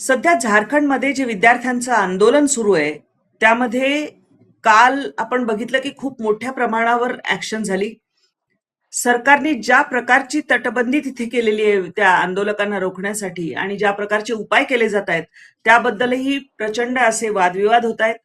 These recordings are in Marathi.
सध्या झारखंडमध्ये जे विद्यार्थ्यांचं आंदोलन सुरू आहे, त्यामध्ये काल आपण बघितलं की खूप मोठ्या प्रमाणावर ॲक्शन झाली. सरकारने ज्या प्रकारची तटबंदी तिथे केलेली आहे त्या आंदोलकांना रोखण्यासाठी आणि ज्या प्रकारचे उपाय केले जात आहेत, त्याबद्दलही प्रचंड असे वादविवाद होत आहेत.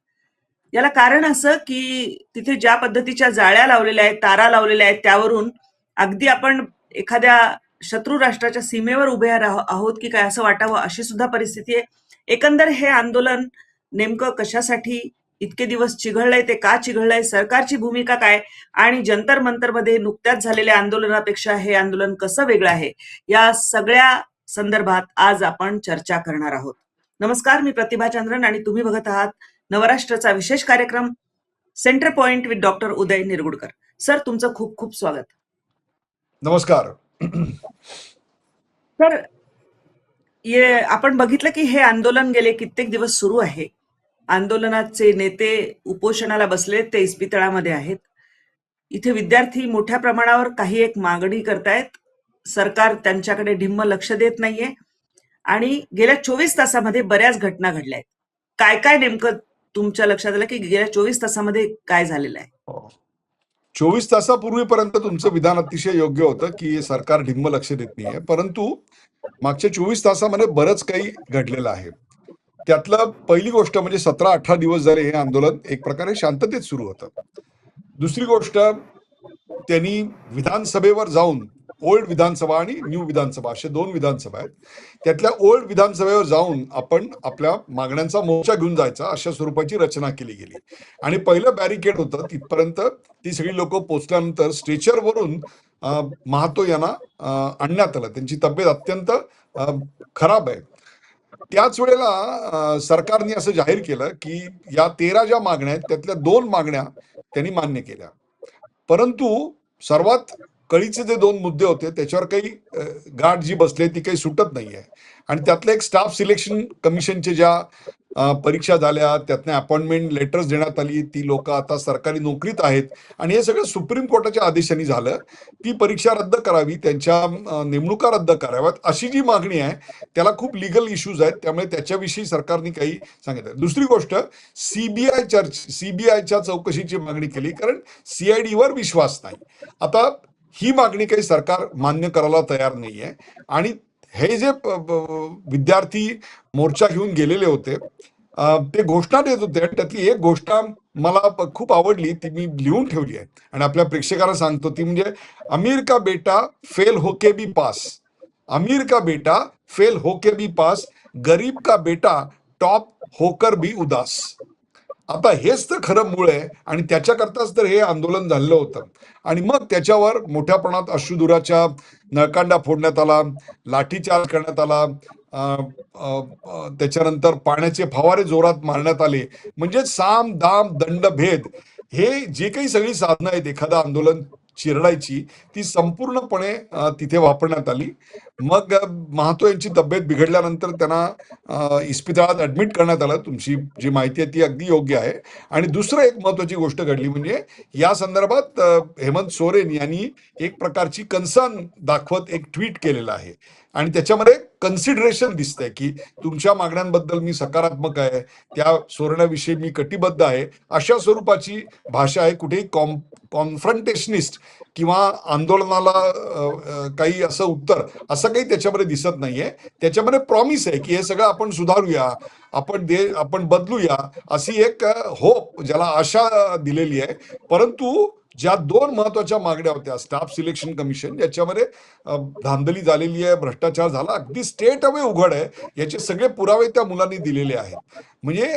याला कारण असं की तिथे ज्या पद्धतीच्या जाळ्या लावलेल्या आहेत, तारा लावलेल्या आहेत, त्यावरून अगदी आपण एखाद्या शत्रू राष्ट्राच्या सीमेवर उभे आहोत की काय असं वाटावं अशी सुद्धा परिस्थिती आहे. एकंदर हे आंदोलन नेमकं कशासाठी इतके दिवस चिघळलंय, ते का चिघळलंय, सरकारची भूमिका काय आणि जंतर मंतरमध्ये नुकत्याच झालेल्या आंदोलनापेक्षा हे आंदोलन कसं वेगळं आहे, या सगळ्या संदर्भात आज आपण चर्चा करणार आहोत. नमस्कार, मी प्रतिभा चंद्रन आणि तुम्ही बघत आहात नवराष्ट्राचा विशेष कार्यक्रम centre point with doctor Uday Nirgudkar. Sir, तुमचं खूप खूप स्वागत. नमस्कार. सर, आपण बघितलं की हे आंदोलन गेले कित्येक दिवस सुरू आहे. आंदोलनाचे नेते उपोषणाला बसले, ते इस्पितळामध्ये आहेत. इथे विद्यार्थी मोठ्या प्रमाणावर काही एक मागणी करतायत. सरकार त्यांच्याकडे ढिम्म लक्ष देत नाहीये आणि गेल्या 24 तासामध्ये बऱ्याच घटना घडल्या आहेत. काय काय नेमकं तुमच्या लक्षात आलं की गेल्या 24 तासामध्ये काय झालेलं आहे? 24 तासापूर्वीपर्यंत तुमचं विधान अतिशय योग्य होतं की सरकार ढिम्म लक्ष देत नाहीये, परंतु मागच्या 24 तासामध्ये बरंच काही घडलेलं आहे. त्यातलं पहिली गोष्ट म्हणजे 17-18 दिवस झाले हे आंदोलन एक प्रकारे शांततेत सुरू होतं. दुसरी गोष्ट, त्यांनी विधानसभेवर जाऊन, ओल्ड विधानसभा आणि न्यू विधानसभा असे दोन विधानसभा आहेत, त्यातल्या ओल्ड विधानसभेवर जाऊन आपण आपल्या मागण्यांचा मोर्चा घेऊन जायचा अशा स्वरूपाची रचना केली गेली. आणि पहिलं बॅरिकेड होतं, तिथपर्यंत ती सगळी लोक पोहोचल्यानंतर स्ट्रेचरवरून महातो यांना आणण्यात आलं. त्यांची तब्येत अत्यंत खराब आहे. त्याच वेळेला सरकारने असं जाहीर केलं की या 13 ज्या मागण्या आहेत त्यातल्या 2 मागण्या त्यांनी मान्य केल्या, परंतु सर्वात कळीचे जे 2 मुद्दे होते त्याच्यावर काही गाठ जी बसली ती काही सुटत नाहीये. आणि त्यातलं एक स्टाफ सिलेक्शन कमिशनचे ज्या परीक्षा झाल्या, त्यातनं अपॉइंटमेंट लेटर्स देण्यात आली, ती लोक आता सरकारी नोकरीत आहेत आणि हे सगळं सुप्रीम कोर्टाच्या आदेशाने झालं. ती परीक्षा रद्द करावी, त्यांच्या नेमणुका रद्द कराव्यात अशी जी मागणी आहे त्याला खूप लिगल इश्यूज आहेत, त्यामुळे त्याच्याविषयी सरकारने काही सांगितलं. दुसरी गोष्ट, सीबीआयच्या चौकशीची मागणी केली, कारण सीआयडीवर विश्वास नाही. आता ही मागणी काही सरकार मान्य करायला तयार नाहीये. आणि हे जे विद्यार्थी मोर्चा घेऊन गेलेले होते ते घोषणा देत होते, त्यातली एक गोष्ट मला खूप आवडली, ती मी लिहून ठेवली आहे आणि आपल्या प्रेक्षकांना सांगतो. ती म्हणजे अमीर का बेटा फेल होके भी पास, अमीर का बेटा फेल होके भी पास, गरीब का बेटा टॉप होकर भी उदास. आता हेच तर खरं मूळ आहे आणि त्याच्याकरताच तर हे आंदोलन झालेलं होतं. आणि मग त्याच्यावर मोठ्या प्रमाणात अश्रुधुराच्या नळकांडा फोडण्यात आला, लाठीचार्ज करण्यात आला, त्याच्यानंतर पाण्याचे फवारे जोरात मारण्यात आले. म्हणजे साम दाम दंड भेद हे जे काही सगळी साधनं आहेत एखादं आंदोलन चिरडायची, ती संपूर्णपणे तिथे वापरण्यात आली. मग महातो यांची तब्येत बिघडल्यानंतर त्यांना इस्पितळात ऍडमिट करण्यात आलं. तुमची जी माहिती आहे ती अगदी योग्य आहे. आणि दुसरं एक महत्वाची गोष्ट घडली म्हणजे या संदर्भात हेमंत सोरेन यांनी एक प्रकारची कन्सर्न दाखवत एक ट्विट केलेलं आहे आणि त्याच्यामध्ये कन्सिडरेशन दिसतंय की तुमच्या मागण्यांबद्दल मी सकारात्मक आहे, त्या सोडण्याविषयी मी कटिबद्ध आहे, अशा स्वरूपाची भाषा आहे. कुठेही कॉन्फ्रंटेशनिस्ट किंवा आंदोलनाला काही असं उत्तर असं काही त्याच्यामध्ये दिसत नाहीये. त्याच्यामध्ये प्रॉमिस आहे की हे सगळं आपण सुधारूया, आपण बदलूया, अशी एक होप, ज्याला आशा दिलेली आहे. परंतु ज्या 2 महत्वाच्या मागण्या होत्या, स्टाफ सिलेक्शन कमिशन याच्यामध्ये धांदली झालेली आहे, भ्रष्टाचार झाला, अगदी स्टेट अवे उघड आहे, याचे सगळे पुरावे त्या मुलांनी दिलेले आहेत. म्हणजे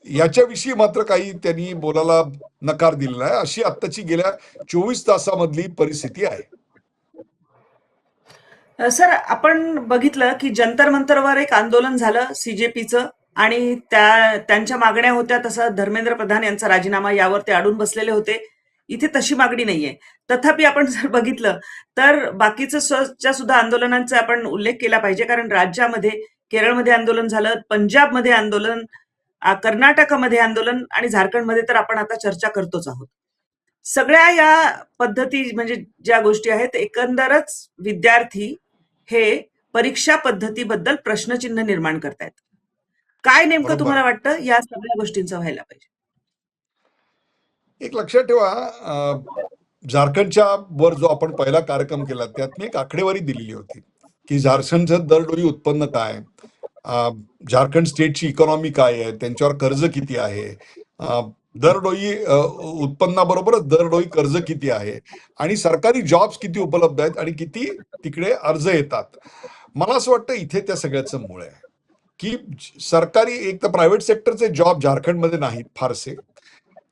याच्याविषयी मात्र काही त्यांनी बोलायला नकार दिलेला आहे. अशी आत्ताची गेल्या 24 तासामधली परिस्थिती आहे. सर, आपण बघितलं की जंतर मंतरवर एक आंदोलन झालं सीजेपीचं आणि त्यांच्या मागण्या होत्या, तसं धर्मेंद्र प्रधान यांचा राजीनामा, यावर ते अडून बसलेले होते. इथे तशी मागणी नाहीये. तथापि आपण जर बघितलं तर बाकीच्या सुद्धा आंदोलनांचा आपण उल्लेख केला पाहिजे, कारण राज्यामध्ये केरळमध्ये आंदोलन झालं, पंजाबमध्ये आंदोलन, कर्नाटकमध्ये आंदोलन आणि झारखंडमध्ये तर आपण आता चर्चा करतोच आहोत. सगळ्या या पद्धती म्हणजे ज्या गोष्टी आहेत, एकंदरच विद्यार्थी हे परीक्षा पद्धतीबद्दल प्रश्नचिन्ह निर्माण करतायत. काय नेमकं बरोबर तुम्हाला आहे. वाटतं या सगळ्या गोष्टींचं व्हायला पाहिजे? एक लक्षात ठेवा, झारखंडच्या वर जो आपण पहिला कार्यक्रम केला त्यात मी एक आकडेवारी दिलेली होती की झारखंडचं दरडोई उत्पन्न काय, अ, झारखंड स्टेटची इकॉनॉमी काय आहे, त्यांच्यावर कर्ज किती आहे, दरडोई उत्पन्नाबरोबरच दरडोई कर्ज किती आहे, आणि सरकारी जॉब्स किती उपलब्ध आहेत आणि किती तिकडे अर्ज येतात. मला असं वाटतं इथे त्या सगळ्याचं मूळ आहे की सरकारी, एक तर प्रायव्हेट सेक्टरचे जॉब झारखंडमध्ये नाहीत फारसे,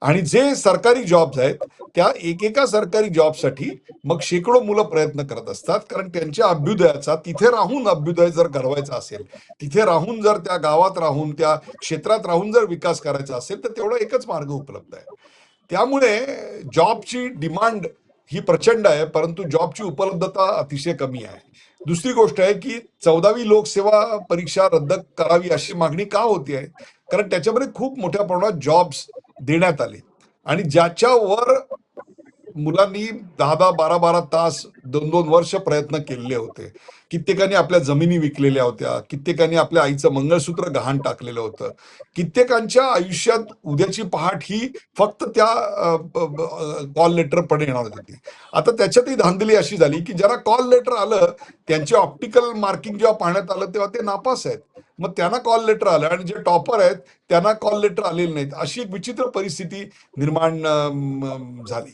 आणि जे सरकारी जॉब्स आहेत त्या एकेका सरकारी जॉबसाठी मग शेकडो मुलं प्रयत्न करत असतात, कारण त्यांच्या अभ्युदयाचा, तिथे राहून अभ्युदय जर घडवायचा असेल, तिथे राहून जर त्या गावात राहून त्या क्षेत्रात राहून जर विकास करायचा असेल तर तेवढा एकच मार्ग उपलब्ध आहे. त्यामुळे जॉबची डिमांड ही प्रचंड आहे, परंतु जॉबची उपलब्धता अतिशय कमी आहे. दुसरी गोष्ट आहे की 14वी लोकसेवा परीक्षा रद्द करावी अशी मागणी का होती आहे, कारण त्याच्यामध्ये खूप मोठ्या प्रमाणात जॉब्स देण्यात आले, आणि ज्याच्यावर मुलांनी 10-10, 12-12 तास, 2-2 वर्ष प्रयत्न केलेले होते. कित्येकांनी आपल्या जमिनी विकलेल्या होत्या, कित्येकांनी आपल्या आईचं मंगळसूत्र गहाण टाकलेलं होतं, कित्येकांच्या आयुष्यात उद्याची पहाट ही फक्त त्या कॉल लेटर पण येणार होती. आता त्याच्यातही धांदली अशी झाली की ज्यांना कॉल लेटर आलं त्यांचे ऑप्टिकल मार्किंग जेव्हा पाहण्यात आलं तेव्हा ते नापास आहेत, मग त्यांना कॉल लेटर आलं, आणि जे टॉपर आहेत त्यांना कॉल लेटर आलेले नाहीत. अशी एक विचित्र परिस्थिती निर्माण झाली.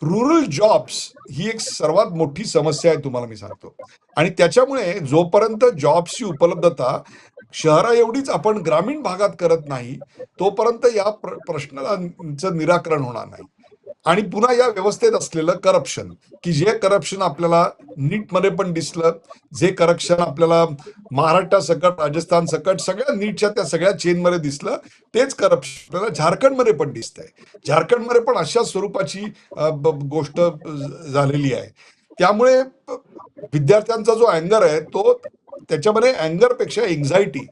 रुरल जॉब्स ही एक सर्वात मोठी समस्या आहे, तुम्हाला मी सांगतो. आणि त्याच्यामुळे जोपर्यंत जॉब्सची उपलब्धता शहरा एवढीच आपण ग्रामीण भागात करत नाही तोपर्यंत या प्रश्नाचं निराकरण होणार नाही. आणि पुन्हा या व्यवस्थेत असलेलं करप्शन, की जे करप्शन आपल्याला नीटमध्ये पण दिसलं, जे करप्शन आपल्याला महाराष्ट्रासकट, राजस्थान सकट सगळ्या नीटच्या त्या सगळ्या चेनमध्ये दिसलं, तेच करप्शन आपल्याला झारखंडमध्ये पण दिसतंय. झारखंडमध्ये पण अशा स्वरूपाची गोष्ट झालेली आहे. त्यामुळे विद्यार्थ्यांचा जो अँगर आहे तो, त्याच्यामध्ये अँगरपेक्षा एन्झायटी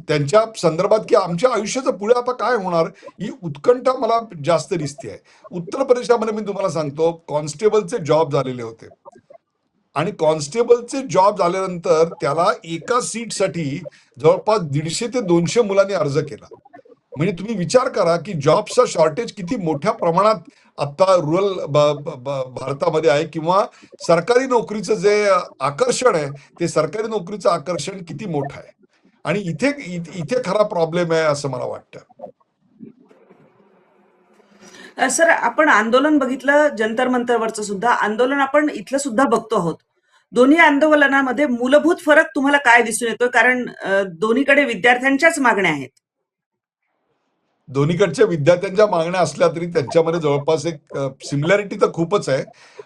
त्यांच्या संदर्भात की आमच्या आयुष्याचं पुढे आता काय होणार ही उत्कंठा मला जास्त दिसते आहे. उत्तर प्रदेशामध्ये मी तुम्हाला सांगतो, कॉन्स्टेबलचे जॉब झालेले होते, आणि कॉन्स्टेबलचे जॉब झाल्यानंतर त्याला एका सीटसाठी जवळपास 150 ते 200 मुलांनी अर्ज केला. म्हणजे तुम्ही विचार करा की जॉबचा शॉर्टेज किती मोठ्या प्रमाणात आता रुरल भारतामध्ये आहे, किंवा सरकारी नोकरीचं जे आकर्षण आहे ते सरकारी नोकरीचं आकर्षण किती मोठं आहे. आणि इथे खरा प्रॉब्लेम आहे असं मला वाटतं. सर, आपण आंदोलन बघितलं, जंतर मंतरवरचं सुद्धा आंदोलन आपण इथलं सुद्धा बघतो आहोत. दोन्ही आंदोलनामध्ये मूलभूत फरक तुम्हाला काय दिसून येतोय? कारण दोन्हीकडे विद्यार्थ्यांच्याच मागण्या आहेत. दोन्हीकडच्या विद्यार्थ्यांच्या मागण्या असल्या तरी त्यांच्यामध्ये जवळपास एक सिमिलॅरिटी तर खूपच आहे,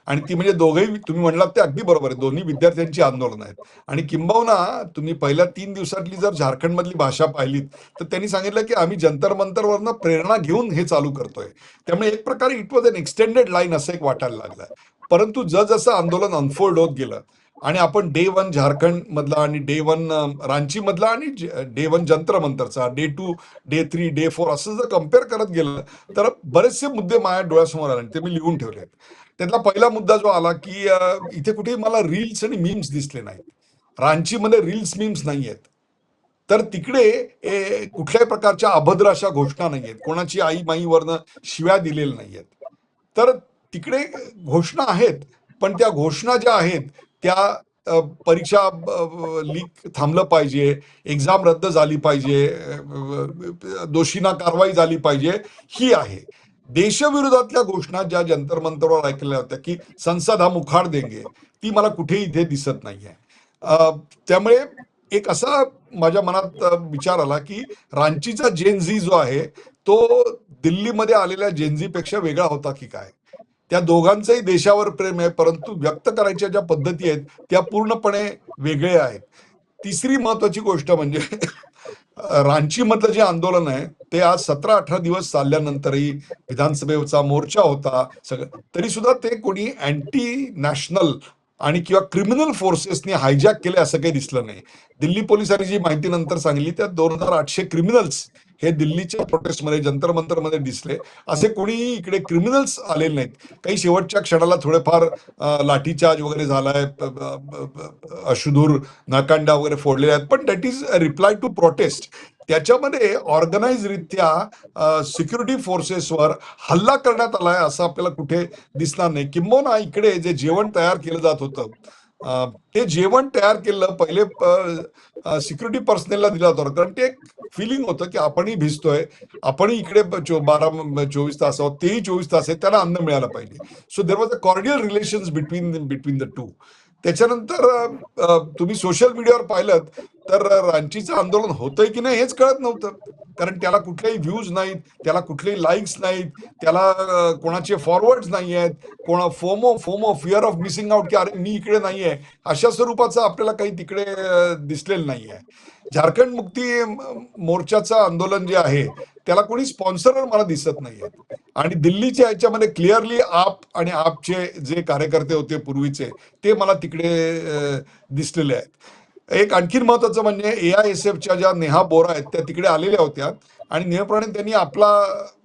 आणि ती म्हणजे दोघेही तुम्ही म्हणलात ते अगदी बरोबर आहे. दोन्ही विद्यार्थ्यांची आंदोलन आहेत, आणि किंबहुना तुम्ही पहिल्या 3 दिवसातली जर झारखंडमधली भाषा पाहिलीत तर त्यांनी सांगितलं की आम्ही जंतर मंतरवरनं प्रेरणा घेऊन हे चालू करतोय. त्यामुळे एक प्रकारे it was an extended line असं एक वाटायला लागलं. परंतु जसं आंदोलन अनफोल्ड होत गेलं, आणि आपण डे 1 झारखंड मधला, आणि डे 1 रांची मधला, आणि डे 1 जंतर मंतरचा, डे 2, डे 3, डे 4 असं जर कम्पेअर करत गेलं तर बरेचसे मुद्दे माझ्या डोळ्यासमोर आले, ते मी लिहून ठेवले आहेत. त्यातला पहिला मुद्दा जो आला की इथे कुठेही मला रील्स आणि मीम्स दिसले नाहीत. रांचीमध्ये रील्स मीम्स नाही आहेत, तर तिकडे कुठल्याही प्रकारच्या अभद्र अशा घोषणा नाही आहेत, कोणाची आई माईवरनं शिव्या दिलेल्या नाही आहेत. तर तिकडे घोषणा आहेत, पण त्या घोषणा ज्या आहेत त्या परीक्षा लीक थांबलं पाहिजे, एक्झाम रद्द झाली पाहिजे, दोषींना कारवाई झाली पाहिजे, ही आहे. देशविरोधातल्या घोषणा ज्या जंतर मंतरवर ऐकल्या होत्या की संसद हम उखाड देंगे, ती मला कुठेही इथे दिसत नाहीये. त्यामुळे एक असा माझ्या मनात विचार आला की रांचीचा जेनझी जो आहे तो दिल्लीमध्ये आलेल्या जेनझीपेक्षा वेगळा होता की काय. त्या दोघांचंही देशावर प्रेम आहे, परंतु व्यक्त करायच्या ज्या पद्धती आहेत त्या पूर्णपणे वेगळ्या आहेत. तिसरी महत्वाची गोष्ट म्हणजे रांचीमधलं जे आंदोलन आहे ते आज 17-18 दिवस चालल्यानंतरही, विधानसभेचा मोर्चा होता सगळं, तरी सुद्धा ते कोणी अँटी नॅशनल आणि किंवा क्रिमिनल फोर्सेसनी हायजॅक केले असं काही दिसलं नाही. दिल्ली पोलिसांनी जी माहिती नंतर सांगली त्यात 2800 क्रिमिनल्स हे दिल्लीच्या प्रोटेस्टमध्ये जंतर मंतरमध्ये दिसले. असे कोणीही इकडे क्रिमिनल्स आलेले नाहीत. काही शेवटच्या क्षणाला थोडेफार लाठीचार्ज वगैरे झालाय, अश्रुधूर नाकांडा वगैरे फोडलेले आहेत, पण that is reply to protest. त्याच्यामध्ये ऑर्गनाइज रित्या सिक्युरिटी फोर्सेसवर हल्ला करण्यात आलाय असं आपल्याला कुठे दिसणार नाही. किंबहुना इकडे जे जेवण तयार केलं जात होतं ते जेवण तयार केलं पहिले सिक्युरिटी पर्सनलला दिला होता, कारण ते एक फिलिंग होतं की आपणही भिजतोय, आपणही इकडे 24 तास आहोत, तेही 24 तास आहेत, त्यांना अन्न मिळालं पाहिजे. So there was a cordial relations between the two. त्याच्यानंतर तुम्ही सोशल मीडियावर पाहिलं तर रांचीचं आंदोलन होतंय की नाही हेच कळत नव्हतं, कारण त्याला कुठलेही व्ह्यूज नाहीत, त्याला कुठलेही लाईक्स नाहीत, त्याला कोणाचे फॉरवर्ड्स नाही आहेत, कोणा FOMO fear of missing out की अरे मी इकडे नाहीये अशा स्वरूपाचं आपल्याला काही तिकडे दिसलेलं नाहीये. झारखंड मुक्ती मोर्चाचं आंदोलन जे आहे त्याला कोणी स्पॉन्सर मला दिसत नाहीये. आणि दिल्लीच्या याच्यामध्ये क्लिअरली आप आणि आपचे जे कार्यकर्ते होते पूर्वीचे ते मला तिकडे दिसलेले आहेत. एक आणखीन महत्वाचं म्हणजे AISFच्या ज्या नेहा बोरा आहेत त्या तिकडे आलेल्या होत्या आणि नेहमीप्रमाणे त्यांनी आपला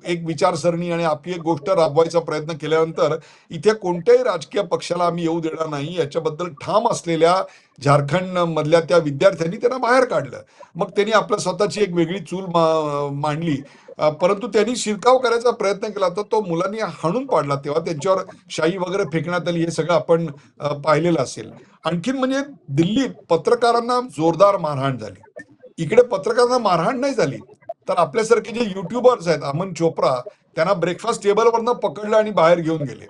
एक विचारसरणी आणि आपली एक गोष्ट राबवायचा प्रयत्न केल्यानंतर इथे कोणत्याही राजकीय पक्षाला आम्ही येऊ देणार नाही याच्याबद्दल ठाम असलेल्या झारखंड मधल्या त्या विद्यार्थ्यांनी त्यांना बाहेर काढलं. मग त्यांनी आपल्या स्वतःची एक वेगळी चूल मांडली, परंतु त्यांनी शिरकाव करायचा प्रयत्न केला तर तो मुलांनी हाणून पाडला. तेव्हा त्यांच्यावर शाई वगैरे फेकण्यात आली, हे सगळं आपण पाहिलेलं असेल. आणखीन म्हणजे दिल्लीत पत्रकारांना जोरदार मारहाण झाली. इकडे पत्रकारांना मारहाण नाही झाली तर आपल्यासारखे जे युट्यूबर्स आहेत अमन चोप्रा त्यांना ब्रेकफास्ट टेबलवरनं पकडलं आणि बाहेर घेऊन गेले.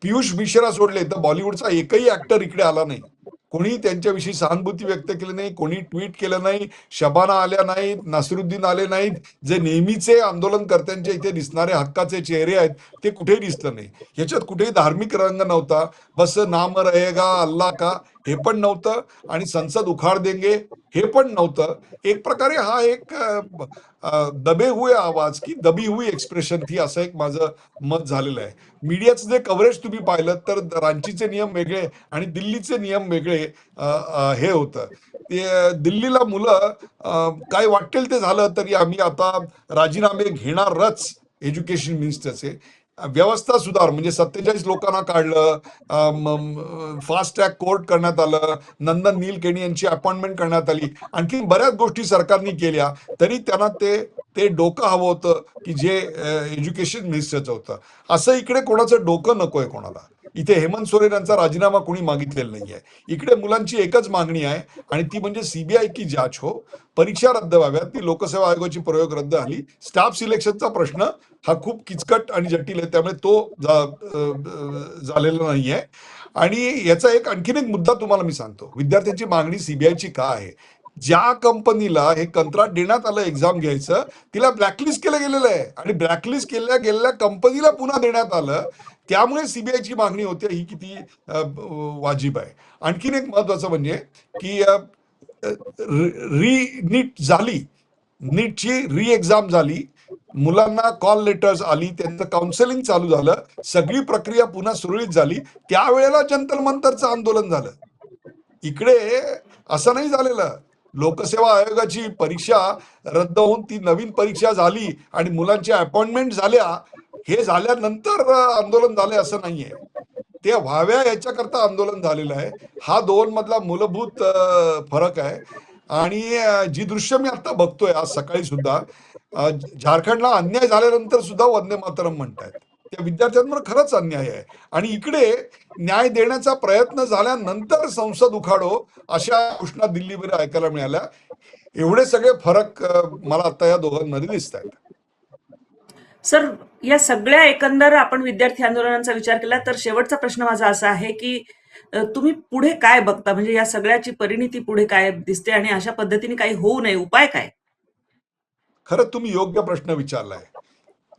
पियुष मिश्रा सोडले तर बॉलिवूडचा एकही ऍक्टर इकडे आला नाही. कोणी त्यांच्याविषयी सहानुभूती व्यक्त केली नाही, कोणी ट्विट केलं नाही, शबाना आल्या नाहीत, नासिरुद्दीन आले नाहीत. जे नेहमीचे आंदोलनकर्त्यांच्या इथे दिसणारे हक्काचे चेहरे आहेत ते कुठेही दिसलं नाही. ह्याच्यात कुठेही धार्मिक रंग नव्हता. बस नाम रहेगा अल्लाह का हे पण नव्हतं आणि संसद उखाड देंगे हे पण नव्हतं. एक प्रकारे हा एक दबे हुए आवाज की दबी हुई एक्सप्रेशन थी असं एक माझं मत झालेलं आहे. मीडियाचं जे कव्हरेज तुम्ही पाहिलं तर रांचीचे नियम वेगळे आणि दिल्लीचे नियम वेगळे हे होतं. ते दिल्लीला मुलं काय वाटेल ते झालं तरी आम्ही आता राजीनामे घेणारच एज्युकेशन मिनिस्टरचे. व्यवस्था सुधार म्हणजे 47 लोकांना काढलं, फास्ट ट्रॅक कोर्ट करण्यात आलं, नंदन नीलकेणी यांची अपॉइंटमेंट करण्यात आली, आणखी बऱ्याच गोष्टी सरकारने केल्या तरी त्यांना ते डोकं हवं होतं की जे एज्युकेशन मिनिस्टरचं होतं. असं इकडे कोणाचं डोकं नकोय कोणाला. इथे हेमंत सोरेन यांचा राजीनामा कोणी मागितलेला नाहीये. इकडे मुलांची एकच मागणी आहे आणि ती म्हणजे CBI की जांच हो, परीक्षा रद्द व्हाव्यात, ती लोकसेवा आयोगाची प्रयोग रद्द झाली. स्टाफ सिलेक्शनचा प्रश्न हा खूप किचकट आणि जटिल आहे त्यामुळे तो झालेला नाहीये. आणि याचा एक आणखीन एक मुद्दा तुम्हाला मी सांगतो, विद्यार्थ्यांची मागणी CBIची का आहे. ज्या कंपनीला हे कंत्राट देण्यात आलं एक्झाम घ्यायचं तिला ब्लॅकलिस्ट केलं गेलेलं आहे आणि ब्लॅकलिस्ट गेलेल्या कंपनीला पुन्हा देण्यात आलं, त्यामुळे CBIची मागणी होते. ही किती वाजिब आहे. आणखीन एक महत्वाचं म्हणजे की नीट झाली, नीटची री एक्झाम झाली, मुलांना कॉल लेटर्स आली, त्यांचं काउन्सिलिंग चालू झालं, सगळी प्रक्रिया पुन्हा सुरळीत झाली. त्यावेळेला जंतर मंतरचं आंदोलन झालं. इकडे असं नाही झालेलं. लोकसेवा आयोगाची परीक्षा रद्द होऊन ती नवीन परीक्षा झाली आणि मुलांच्या अपॉइंटमेंट झाल्या, हे झाल्यानंतर आंदोलन झाले असं नाहीये. ते व्हाव्या याच्याकरता आंदोलन झालेलं आहे. हा दोन मधला मूलभूत फरक आहे. आणि जी दृश्य मी आता बघतोय आज सकाळी सुद्धा, झारखंडला अन्याय झाल्यानंतर सुद्धा वंदे मातरम म्हणतायत. त्या विद्यार्थ्यांवर खरंच अन्याय आहे. आणि इकडे न्याय देण्याचा प्रयत्न झाल्यानंतर संसद उखाडो अशा घोषणा दिल्लीमध्ये ऐकायला मिळाल्या. एवढे सगळे फरक मला आता या दोघांमध्ये दिसत आहेत. सर, या सगळ्या एकंदर आपण विद्यार्थी आंदोलनाचा विचार केला तर शेवटचा प्रश्न माझा असा आहे की तुम्ही पुढे काय बघता, म्हणजे या सगळ्याची परिणिती पुढे काय दिसते आणि अशा पद्धतीने काही होऊ नये, उपाय काय? खरं तुम्ही योग्य प्रश्न विचारलाय.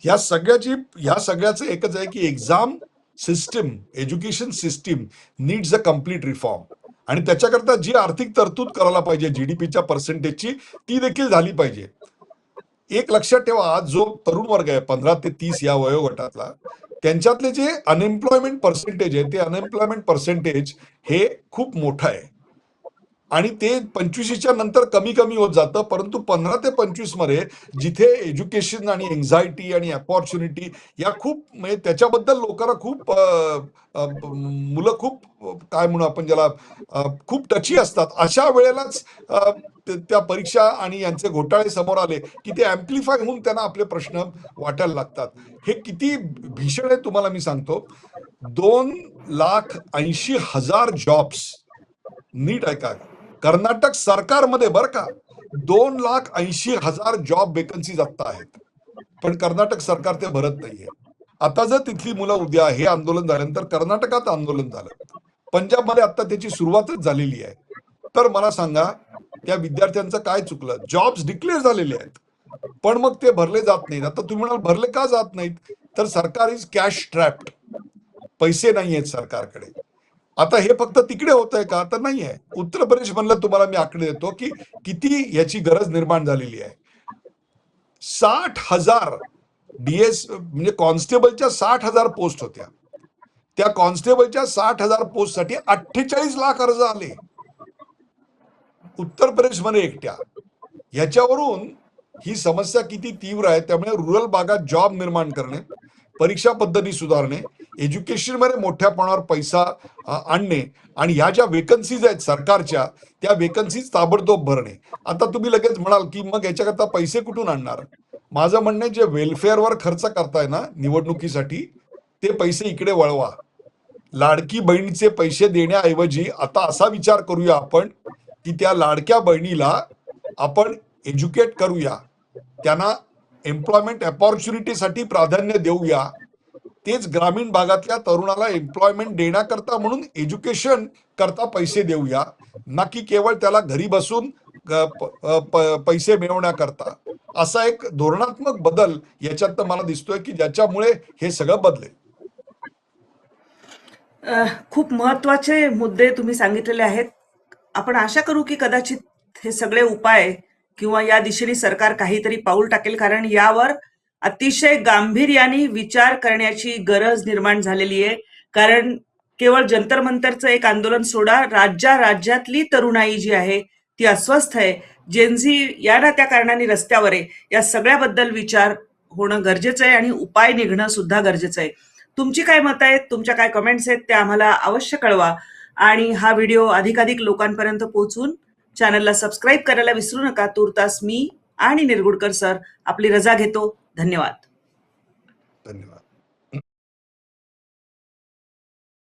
ह्या सगळ्याचं एकच आहे की exam system, education system needs a complete reform. आणि त्याच्याकरता जी आर्थिक तरतूद करायला पाहिजे GDPच्या पर्सेंटेजची ती देखील झाली पाहिजे. एक लक्षात ठेवा, आज जो तरुण वर्ग आहे 15 ते 30 या वयोगटातला, त्यांच्यातले जे अनएम्प्लॉयमेंट पर्सेंटेज आहे ते अनएम्प्लॉयमेंट पर्सेंटेज हे खूप मोठं आहे आणि ते 25च्या नंतर कमी कमी होत जातं, परंतु 15 ते 25 मध्ये जिथे एज्युकेशन आणि एन्झायटी आणि अपॉर्च्युनिटी या खूप म्हणजे त्याच्याबद्दल लोकांना खूप मुलं खूप काय म्हणू आपण ज्याला खूप टची असतात, अशा वेळेलाच त्या परीक्षा आणि यांचे घोटाळे समोर आले की ते अँप्लिफाय होऊन त्यांना आपले प्रश्न वाटायला लागतात. हे किती भीषण आहे तुम्हाला मी सांगतो. 2,80,000 जॉब्स, नीट ऐका, कर्नाटक सरकारमध्ये बरं का 2,80,000 जॉब वेकन्सीज आता आहेत, पण कर्नाटक सरकार ते भरत नाहीये. आता जर तिथली मुलं उद्या हे आंदोलन झाल्यानंतर कर्नाटकात आंदोलन झालं, पंजाबमध्ये आता त्याची सुरुवातच झालेली आहे, तर मला सांगा त्या विद्यार्थ्यांचं काय चुकलं? जॉब्स डिक्लेअर झालेले आहेत पण मग ते भरले जात नाहीत. आता तुम्ही म्हणाल भरले का जात नाहीत, तर सरकार इज कॅश ट्रॅप्ड, पैसे नाही आहेत सरकारकडे. आता हे फक्त तिकडे होत आहे का, तर नाही आहे. उत्तर प्रदेश म्हणलं तुम्हाला मी आकडे देतो की किती याची गरज निर्माण झालेली आहे. 60,000 डीएस म्हणजे कॉन्स्टेबलच्या 60,000 पोस्ट होत्या, त्या कॉन्स्टेबलच्या 60,000 पोस्टसाठी 48 लाख अर्ज आले उत्तर प्रदेशमध्ये एकट्या. ह्याच्यावरून ही समस्या किती तीव्र आहे. त्यामुळे रुरल भागात जॉब निर्माण करणे, परीक्षा पद्धती सुधारणे, एज्युकेशनमध्ये मोठ्या प्रमाणावर पैसा आणणे आणि ह्या ज्या वेकन्सीज आहेत सरकारच्या त्या वेकन्सीज ताबडतोब भरणे. आता तुम्ही लगेच म्हणाल की मग याच्याकरता पैसे कुठून आणणार. माझं म्हणणं जे वेलफेअरवर खर्च करताय ना निवडणुकीसाठी, ते पैसे इकडे वळवा. लाडकी बहिणीचे पैसे देण्याऐवजी आता असा विचार करूया आपण की त्या लाडक्या बहिणीला आपण एज्युकेट करूया, त्यांना एम्प्लॉयमेंट अपॉर्च्युनिटीसाठी प्राधान्य देऊया. तेच ग्रामीण भागातल्या तरुणाला एम्प्लॉयमेंट देण्याकरता म्हणून एज्युकेशन करता पैसे देऊया, ना की केवळ त्याला घरी बसून पैसे मिळवण्याकरता. असा एक धोरणात्मक बदल याच्यात मला दिसतोय की ज्याच्यामुळे हे सगळं बदलेल. खूप महत्वाचे मुद्दे तुम्ही सांगितलेले आहेत. आपण आशा करू की कदाचित हे सगळे उपाय किंवा या दिशेने सरकार काहीतरी पाऊल टाकेल, कारण यावर अतिशय गांभीर्याने विचार करण्याची गरज निर्माण झालेली आहे. कारण केवळ जंतर मंतरचं एक आंदोलन सोडा, राज्यातली तरुणाई जी आहे ती अस्वस्थ आहे, जेनझी या ना त्या कारणाने रस्त्यावर आहे. या सगळ्याबद्दल विचार होणं गरजेचं आहे आणि उपाय निघणं सुद्धा गरजेचं आहे. तुमची काय मतं आहेत, तुमच्या काय कमेंट्स आहेत त्या आम्हाला अवश्य कळवा आणि हा व्हिडिओ अधिकाधिक लोकांपर्यंत पोहोचून चॅनलला सबस्क्राईब करायला विसरू नका. तूर्तास मी आणि निरगुडकर सर आपली रजा घेतो. धन्यवाद. धन्यवाद.